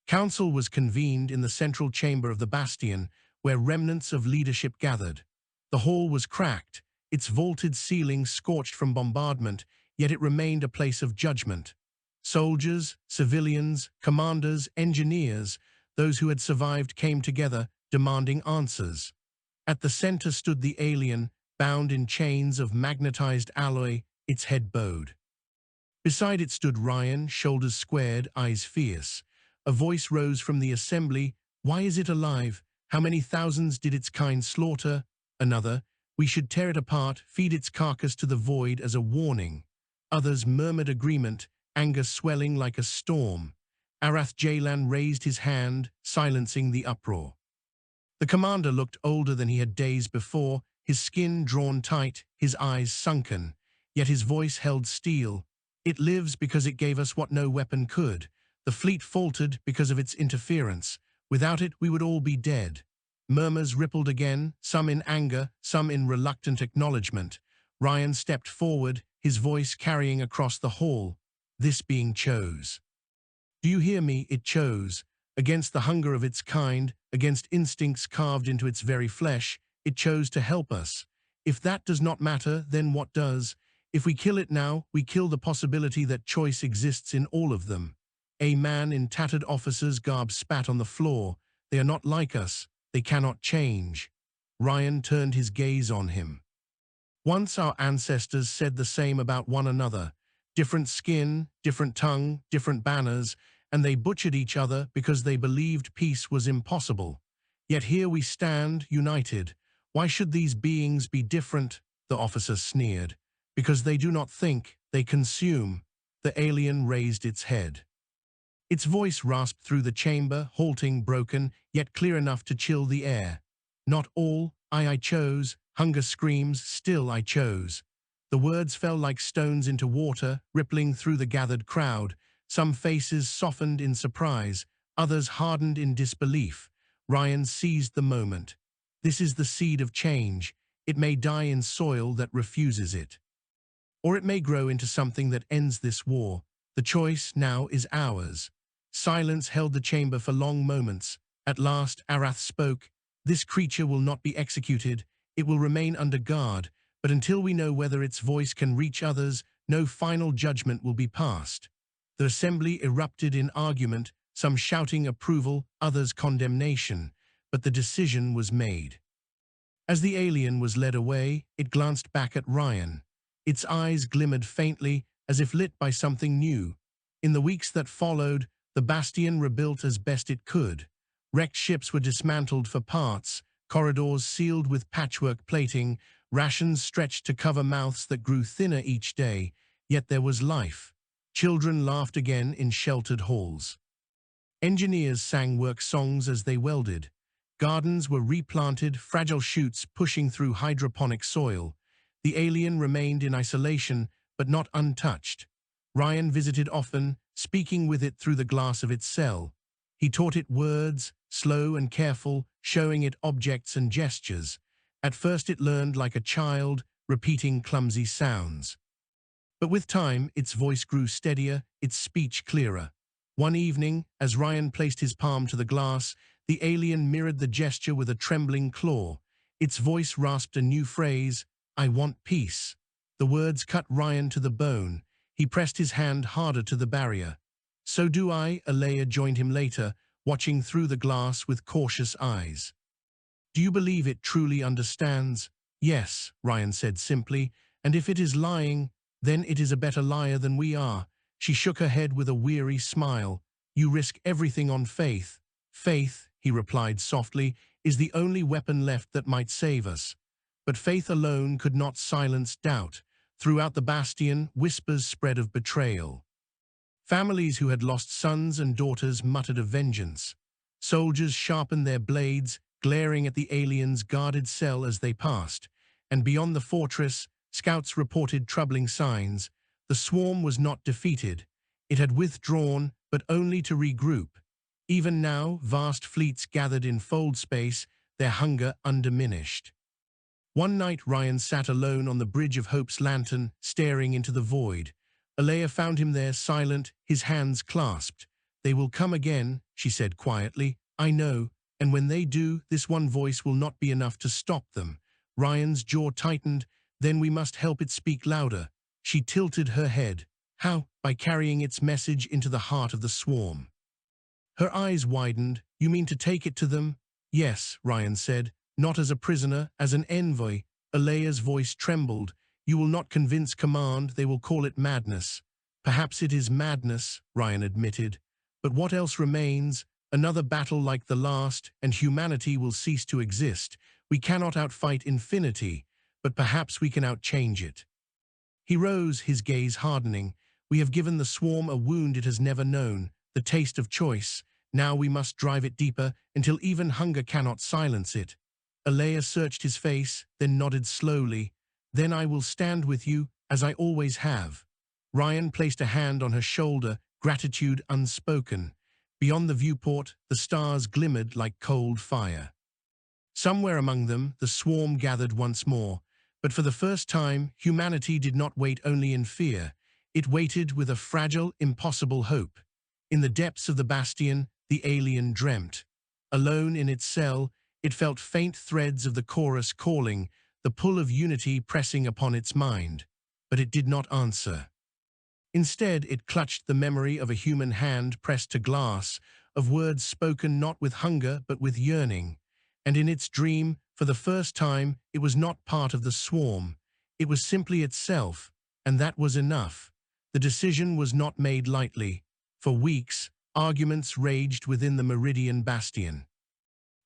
Council was convened in the central chamber of the bastion, where remnants of leadership gathered. The hall was cracked, its vaulted ceiling scorched from bombardment, yet it remained a place of judgment. Soldiers, civilians, commanders, engineers, those who had survived came together, demanding answers. At the center stood the alien, bound in chains of magnetized alloy, its head bowed. Beside it stood Rian, shoulders squared, eyes fierce. A voice rose from the assembly. "Why is it alive? How many thousands did its kind slaughter?" Another, "We should tear it apart, feed its carcass to the void as a warning." Others murmured agreement, anger swelling like a storm. Arath Jalan raised his hand, silencing the uproar. The commander looked older than he had days before, his skin drawn tight, his eyes sunken. Yet his voice held steel. "It lives because it gave us what no weapon could. The fleet faltered because of its interference. Without it, we would all be dead." Murmurs rippled again, some in anger, some in reluctant acknowledgement. Rian stepped forward, his voice carrying across the hall. "This being chose. Do you hear me? It chose. Against the hunger of its kind, against instincts carved into its very flesh, it chose to help us. If that does not matter, then what does? If we kill it now, we kill the possibility that choice exists in all of them. A man in tattered officer's garb spat on the floor. They are not like us. They cannot change. Rian turned his gaze on him. Once our ancestors said the same about one another. Different skin, different tongue, different banners, and they butchered each other because they believed peace was impossible. Yet here we stand, united. Why should these beings be different? The officer sneered. Because they do not think, they consume. The alien raised its head. Its voice rasped through the chamber, halting, broken, yet clear enough to chill the air. Not all, I chose, hunger screams, still I chose. The words fell like stones into water, rippling through the gathered crowd. Some faces softened in surprise, others hardened in disbelief. Rian seized the moment. This is the seed of change. It may die in soil that refuses it. Or it may grow into something that ends this war. The choice now is ours. Silence held the chamber for long moments. At last, Arath spoke. This creature will not be executed. It will remain under guard. But until we know whether its voice can reach others, no final judgment will be passed. The assembly erupted in argument, some shouting approval, others condemnation. But the decision was made. As the alien was led away, it glanced back at Rian. Its eyes glimmered faintly, as if lit by something new. In the weeks that followed, the bastion rebuilt as best it could. Wrecked ships were dismantled for parts, corridors sealed with patchwork plating, rations stretched to cover mouths that grew thinner each day, yet there was life. Children laughed again in sheltered halls. Engineers sang work songs as they welded. Gardens were replanted, fragile shoots pushing through hydroponic soil. The alien remained in isolation, but not untouched. Rian visited often, speaking with it through the glass of its cell. He taught it words, slow and careful, showing it objects and gestures. At first it learned like a child, repeating clumsy sounds. But with time, its voice grew steadier, its speech clearer. One evening, as Rian placed his palm to the glass, the alien mirrored the gesture with a trembling claw. Its voice rasped a new phrase, I want peace. The words cut Rian to the bone. He pressed his hand harder to the barrier. So do I, Alea joined him later, watching through the glass with cautious eyes. Do you believe it truly understands? Yes, Rian said simply, and if it is lying, then it is a better liar than we are. She shook her head with a weary smile. You risk everything on faith. Faith, he replied softly, is the only weapon left that might save us. But faith alone could not silence doubt. Throughout the bastion, whispers spread of betrayal. Families who had lost sons and daughters muttered of vengeance. Soldiers sharpened their blades, glaring at the alien's guarded cell as they passed. And beyond the fortress, scouts reported troubling signs. The swarm was not defeated. It had withdrawn, but only to regroup. Even now, vast fleets gathered in fold space, their hunger undiminished. One night Rian sat alone on the bridge of Hope's lantern, staring into the void. Alea found him there silent, his hands clasped. They will come again, she said quietly. I know, and when they do, this one voice will not be enough to stop them. Rian's jaw tightened. Then we must help it speak louder. She tilted her head. How? By carrying its message into the heart of the swarm. Her eyes widened. You mean to take it to them? Yes, Rian said. Not as a prisoner, as an envoy. Alea's voice trembled. You will not convince command, they will call it madness. Perhaps it is madness, Rian admitted. But what else remains? Another battle like the last, and humanity will cease to exist. We cannot outfight infinity, but perhaps we can outchange it. He rose, his gaze hardening. We have given the swarm a wound it has never known, the taste of choice. Now we must drive it deeper, until even hunger cannot silence it. Alea searched his face, then nodded slowly. Then I will stand with you, as I always have. Rian placed a hand on her shoulder, gratitude unspoken. Beyond the viewport, the stars glimmered like cold fire. Somewhere among them, the swarm gathered once more. But for the first time, humanity did not wait only in fear. It waited with a fragile, impossible hope. In the depths of the bastion, the alien dreamt. Alone in its cell, it felt faint threads of the chorus calling, the pull of unity pressing upon its mind. But it did not answer. Instead, it clutched the memory of a human hand pressed to glass, of words spoken not with hunger but with yearning. And in its dream, for the first time, it was not part of the swarm. It was simply itself, and that was enough. The decision was not made lightly. For weeks, arguments raged within the Meridian Bastion.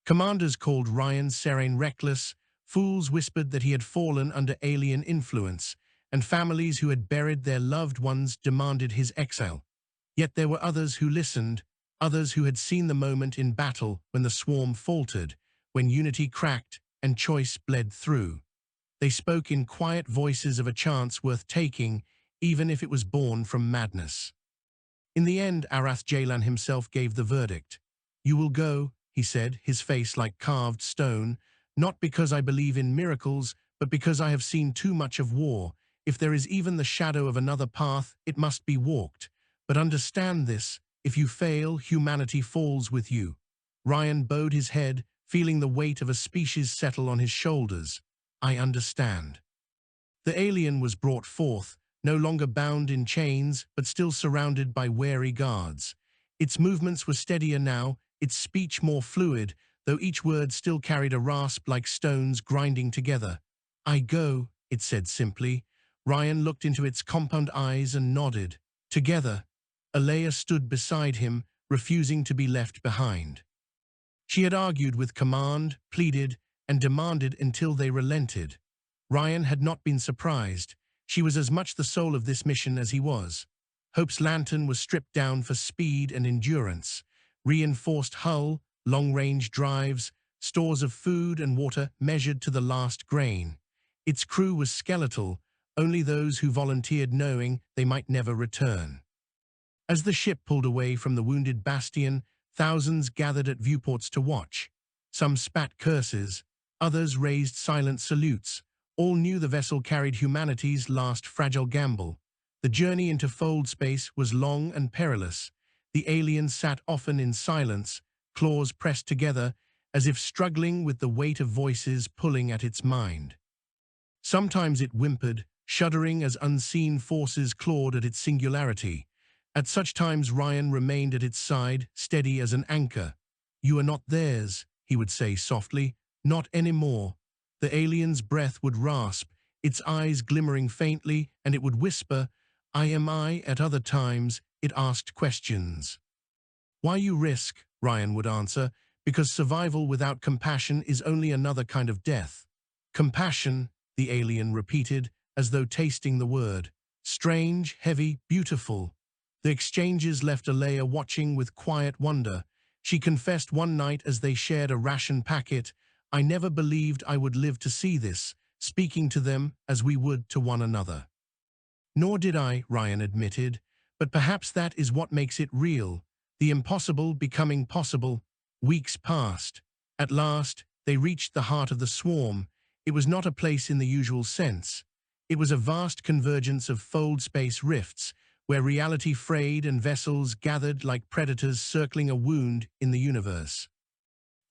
Commanders called Rian Serane reckless, fools whispered that he had fallen under alien influence, and families who had buried their loved ones demanded his exile. Yet there were others who listened, others who had seen the moment in battle when the swarm faltered, when unity cracked and choice bled through. They spoke in quiet voices of a chance worth taking, even if it was born from madness. In the end, Arath Jalan himself gave the verdict. "You will go," he said, his face like carved stone, "not because I believe in miracles, but because I have seen too much of war. If there is even the shadow of another path, it must be walked. But understand this, if you fail, humanity falls with you." Rian bowed his head, feeling the weight of a species settle on his shoulders. "I understand." The alien was brought forth, no longer bound in chains, but still surrounded by wary guards. Its movements were steadier now, its speech more fluid, though each word still carried a rasp like stones grinding together. "I go," it said simply. Rian looked into its compound eyes and nodded. Together, Alea stood beside him, refusing to be left behind. She had argued with command, pleaded, and demanded until they relented. Rian had not been surprised. She was as much the soul of this mission as he was. Hope's lantern was stripped down for speed and endurance. Reinforced hull, long-range drives, stores of food and water measured to the last grain. Its crew was skeletal, only those who volunteered knowing they might never return. As the ship pulled away from the wounded bastion, thousands gathered at viewports to watch. Some spat curses, others raised silent salutes. All knew the vessel carried humanity's last fragile gamble. The journey into fold space was long and perilous. The alien sat often in silence, claws pressed together, as if struggling with the weight of voices pulling at its mind. Sometimes it whimpered, shuddering as unseen forces clawed at its singularity. At such times Rian remained at its side, steady as an anchor. "You are not theirs," he would say softly. "Not anymore." The alien's breath would rasp, its eyes glimmering faintly, and it would whisper, "I am I." At other times, it asked questions. "Why you risk?" Rian would answer, "because survival without compassion is only another kind of death." "Compassion," the alien repeated, as though tasting the word. "Strange, heavy, beautiful." The exchanges left Alea watching with quiet wonder. She confessed one night as they shared a ration packet, "I never believed I would live to see this," speaking to them as we would to one another. "Nor did I," Rian admitted, "but perhaps that is what makes it real, the impossible becoming possible." Weeks passed. At last, they reached the heart of the swarm. It was not a place in the usual sense. It was a vast convergence of fold space rifts, where reality frayed and vessels gathered like predators circling a wound in the universe.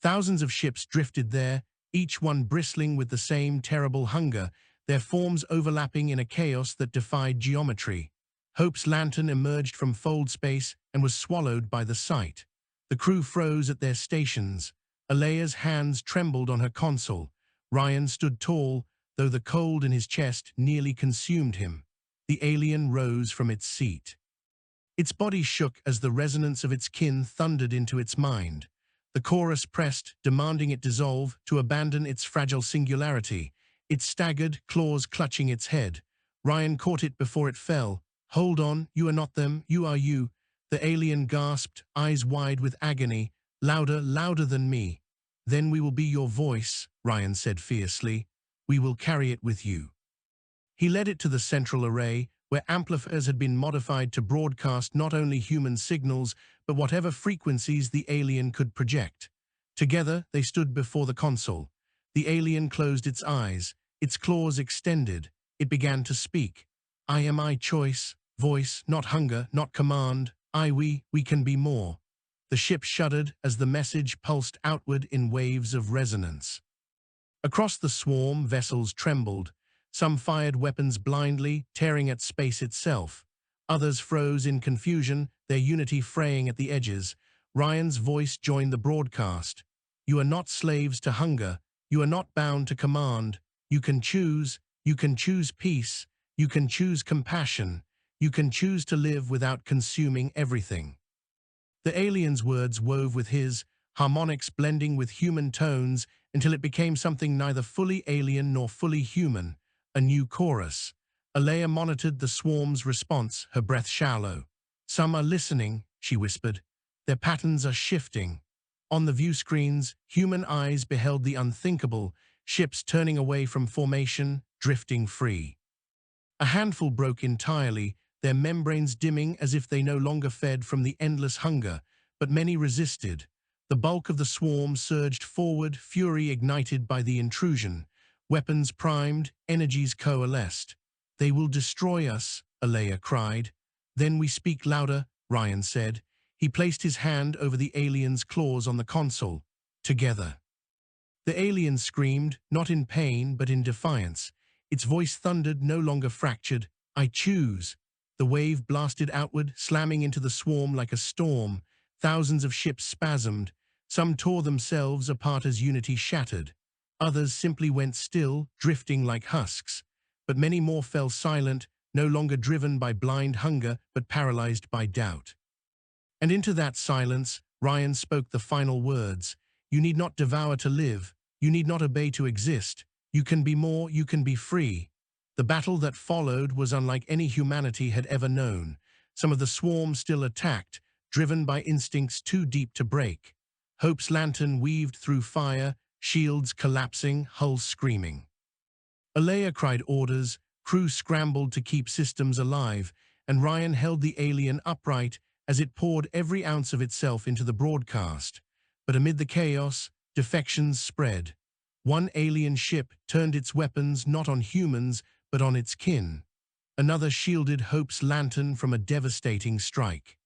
Thousands of ships drifted there, each one bristling with the same terrible hunger, their forms overlapping in a chaos that defied geometry. Hope's lantern emerged from fold space and was swallowed by the sight. The crew froze at their stations. Alea's hands trembled on her console. Rian stood tall, though the cold in his chest nearly consumed him. The alien rose from its seat. Its body shook as the resonance of its kin thundered into its mind. The chorus pressed, demanding it dissolve, to abandon its fragile singularity. It staggered, claws clutching its head. Rian caught it before it fell. "Hold on, you are not them, you are you." The alien gasped, eyes wide with agony. "Louder, louder than me." "Then we will be your voice," Rian said fiercely. "We will carry it with you." He led it to the central array, where amplifiers had been modified to broadcast not only human signals, but whatever frequencies the alien could project. Together, they stood before the console. The alien closed its eyes, its claws extended. It began to speak. "I am I choice, voice, not hunger, not command. We can be more." The ship shuddered as the message pulsed outward in waves of resonance. Across the swarm, vessels trembled. Some fired weapons blindly, tearing at space itself. Others froze in confusion, their unity fraying at the edges. Rian's voice joined the broadcast. "You are not slaves to hunger. You are not bound to command. You can choose. You can choose peace. You can choose compassion. You can choose to live without consuming everything." The alien's words wove with his, harmonics blending with human tones until it became something neither fully alien nor fully human, a new chorus. Alea monitored the swarm's response, her breath shallow. "Some are listening," she whispered. "Their patterns are shifting." On the view screens, human eyes beheld the unthinkable, ships turning away from formation, drifting free. A handful broke entirely, their membranes dimming as if they no longer fed from the endless hunger, but many resisted. The bulk of the swarm surged forward, fury ignited by the intrusion. Weapons primed, energies coalesced. "They will destroy us," Alea cried. "Then we speak louder," Rian said. He placed his hand over the alien's claws on the console. "Together." The alien screamed, not in pain but in defiance. Its voice thundered, no longer fractured. "I choose." The wave blasted outward, slamming into the swarm like a storm. Thousands of ships spasmed. Some tore themselves apart as unity shattered. Others simply went still, drifting like husks. But many more fell silent, no longer driven by blind hunger, but paralyzed by doubt. And into that silence, Rian spoke the final words. "You need not devour to live. You need not obey to exist. You can be more, you can be free." The battle that followed was unlike any humanity had ever known. Some of the swarm still attacked, driven by instincts too deep to break. Hope's lantern weaved through fire, shields collapsing, hulls screaming. Alea cried orders, crew scrambled to keep systems alive, and Rian held the alien upright as it poured every ounce of itself into the broadcast. But amid the chaos, defections spread. One alien ship turned its weapons not on humans, but on its kin. Another shielded Hope's lantern from a devastating strike.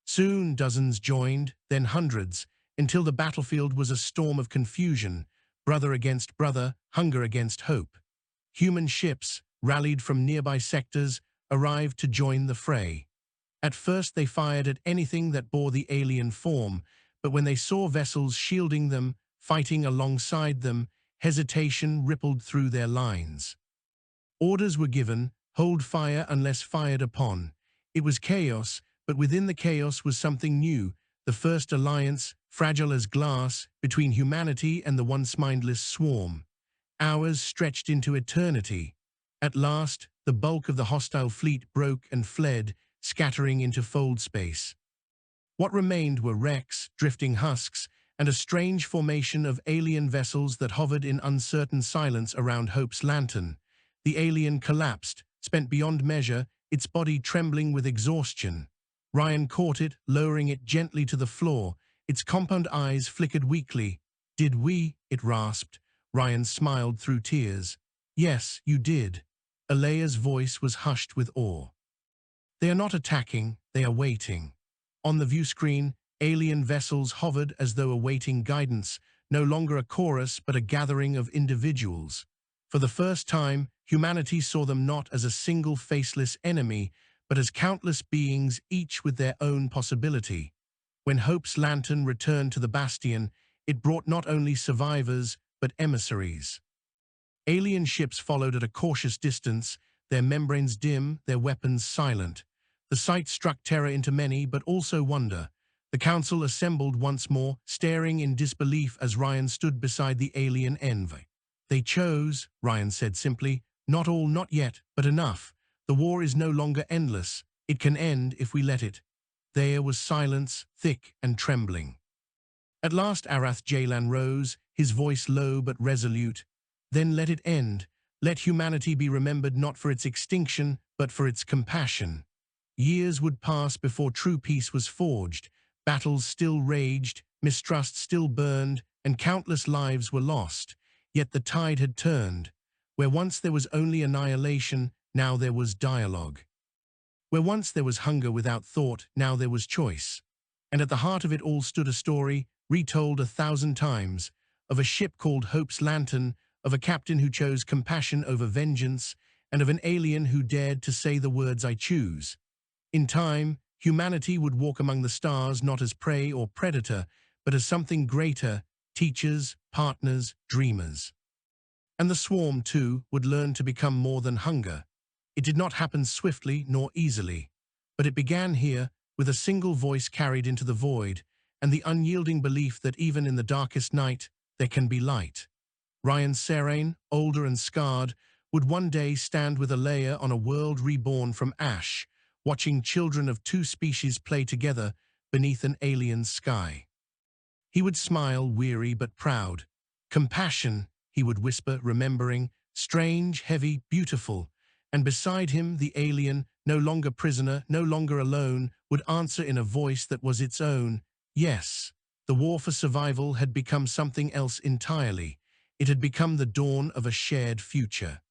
Soon dozens joined, then hundreds, until the battlefield was a storm of confusion, brother against brother, hunger against hope. Human ships, rallied from nearby sectors, arrived to join the fray. At first they fired at anything that bore the alien form, but when they saw vessels shielding them, fighting alongside them, hesitation rippled through their lines. Orders were given, hold fire unless fired upon. It was chaos, but within the chaos was something new, the first alliance, fragile as glass, between humanity and the once mindless swarm. Hours stretched into eternity. At last, the bulk of the hostile fleet broke and fled, scattering into fold space. What remained were wrecks, drifting husks, and a strange formation of alien vessels that hovered in uncertain silence around Hope's lantern. The alien collapsed, spent beyond measure, its body trembling with exhaustion. Rian caught it, lowering it gently to the floor. Its compound eyes flickered weakly. "Did we?" it rasped. Rian smiled through tears. "Yes, you did." Alea's voice was hushed with awe. "They are not attacking, they are waiting." On the view screen, alien vessels hovered as though awaiting guidance, no longer a chorus but a gathering of individuals. For the first time, humanity saw them not as a single faceless enemy, but as countless beings, each with their own possibility. When Hope's lantern returned to the bastion, it brought not only survivors, but emissaries. Alien ships followed at a cautious distance, their membranes dim, their weapons silent. The sight struck terror into many, but also wonder. The council assembled once more, staring in disbelief as Rian stood beside the alien envoy. "They chose," Rian said simply. "Not all, not yet, but enough. The war is no longer endless. It can end if we let it." There was silence, thick and trembling. At last Arath Jalan rose, his voice low but resolute. "Then let it end. Let humanity be remembered not for its extinction, but for its compassion." Years would pass before true peace was forged. Battles still raged, mistrust still burned, and countless lives were lost. Yet the tide had turned. Where once there was only annihilation, now there was dialogue. Where once there was hunger without thought, now there was choice. And at the heart of it all stood a story, retold 1,000 times, of a ship called Hope's Lantern, of a captain who chose compassion over vengeance, and of an alien who dared to say the words "I choose." In time, humanity would walk among the stars not as prey or predator, but as something greater: teachers, partners, dreamers. And the swarm, too, would learn to become more than hunger. It did not happen swiftly nor easily, but it began here, with a single voice carried into the void, and the unyielding belief that even in the darkest night, there can be light. Rian Serane, older and scarred, would one day stand with Alea on a world reborn from ash, watching children of two species play together beneath an alien sky. He would smile, weary but proud. "Compassion," he would whisper, remembering, "strange, heavy, beautiful." And beside him, the alien, no longer prisoner, no longer alone, would answer in a voice that was its own. Yes, the war for survival had become something else entirely. It had become the dawn of a shared future.